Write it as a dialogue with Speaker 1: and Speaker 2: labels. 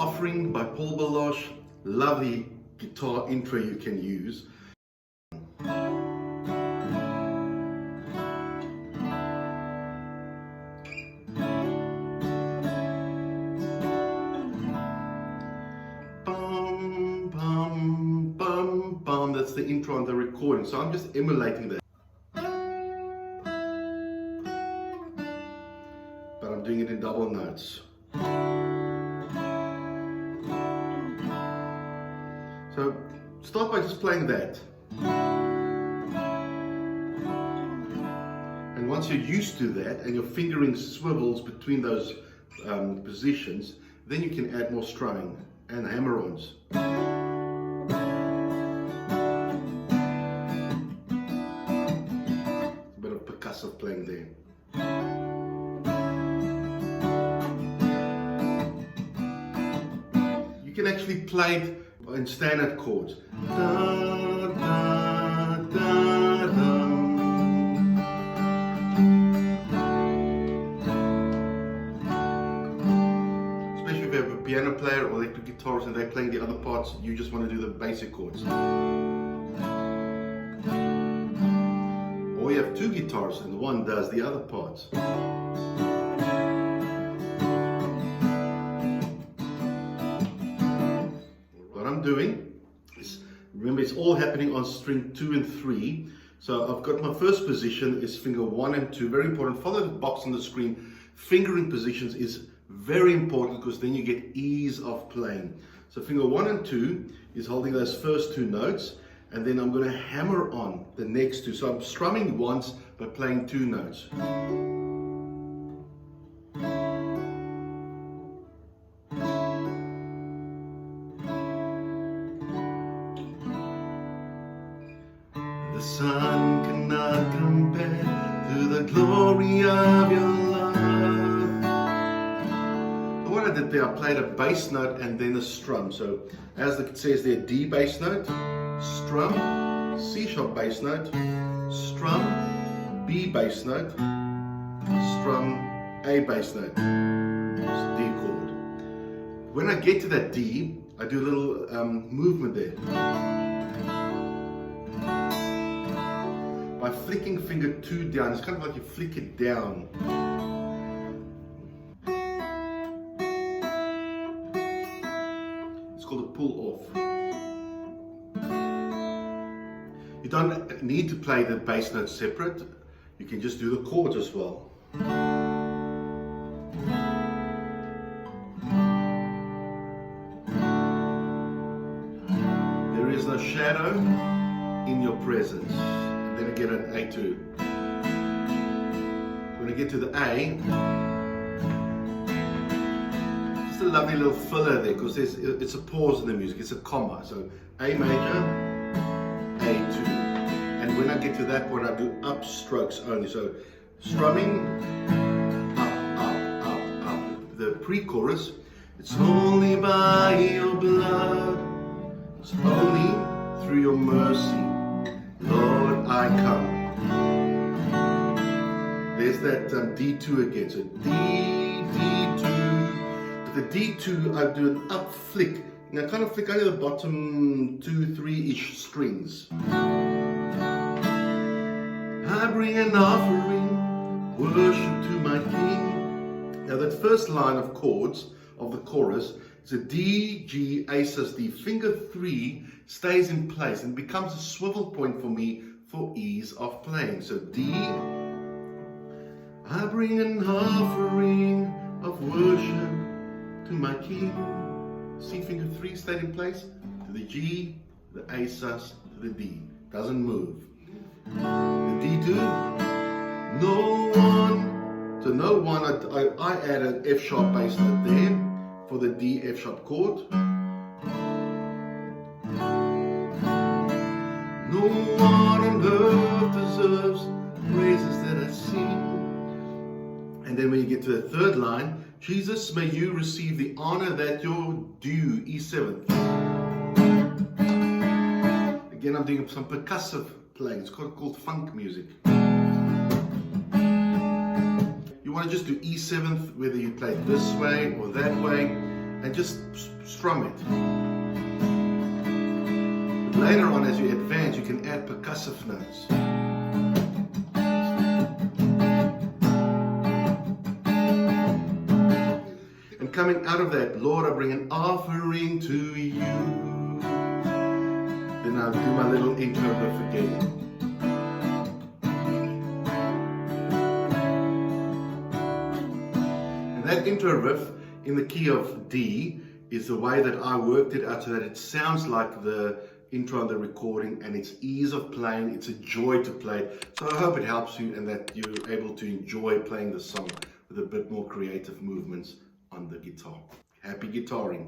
Speaker 1: Offering by Baloche. Lovely guitar intro you can use. Bum, bum, bum, bum. That's the intro on the recording. So I'm just emulating that. But I'm doing it in double notes. So start by just playing that. And once you're used to that and your fingering swivels between those positions, then you can add more strumming and hammer-ons. A bit of percussive playing there. You can actually play it in standard chords. Da, da, da, da. Especially if you have a piano player or electric guitarist and they're playing the other parts, you just want to do the basic chords. Or you have two guitars and one does the other parts. Doing is, remember, it's all happening on string 2 and 3. So I've got my first position is finger 1 and 2. Very important. Follow the box on the screen. Fingering positions is very important because then you get ease of playing. So finger 1 and 2 is holding those first 2 notes, and then I'm going to hammer on the next 2. So I'm strumming once by playing 2 notes. The sun cannot compare to the glory of your love. So what I did there, I played a bass note and then a strum. So as it says there, D bass note, strum, C sharp bass note, strum, B bass note, strum, A bass note. It's D chord. When I get to that D, I do a little movement there. By flicking finger 2 down, it's kind of like you flick it down. It's called a pull off. You don't need to play the bass notes separate. You can just do the chords as well. There is no shadow in your presence. Then I get an A2. When I get to the A, just a lovely little filler there because it's a pause in the music, it's a comma. So A major, A2. And when I get to that point, I do up strokes only. So strumming, up, up, up, up. The pre-chorus, it's only by your blood, it's only through your mercy, Lord, I come. There's that D2 again. So D, D2. With the D2, I do an up flick. Now, kind of flick only the bottom 2, 3-ish strings. I bring an offering, worship to my King. Now, that first line of chords of the chorus is a D, G, A sus D. Finger 3 stays in place and becomes a swivel point for me for ease of playing. So D, I bring an offering of worship to my King. C, finger 3 stayed in place, to the G, the A sus, to the D. Doesn't move. The D2, no one. So no one, I add an F sharp bass note there for the D F sharp chord. No one on earth deserves praises that I sing. And then when you get to the third line, Jesus, may you receive the honor that you're due, E7. Again, I'm doing some percussive playing. It's called funk music. You want to just do E7th, whether you play it this way or that way. and just strum it. But later on, as you advance, you can add percussive notes. And coming out of that, Lord, I bring an offering to you. Then I'll do my little intro riff again. That intro riff in the key of D is the way that I worked it out so that it sounds like the intro on the recording, and it's ease of playing, it's a joy to play. So I hope it helps you and that you're able to enjoy playing the song with a bit more creative movements on the guitar. Happy guitaring.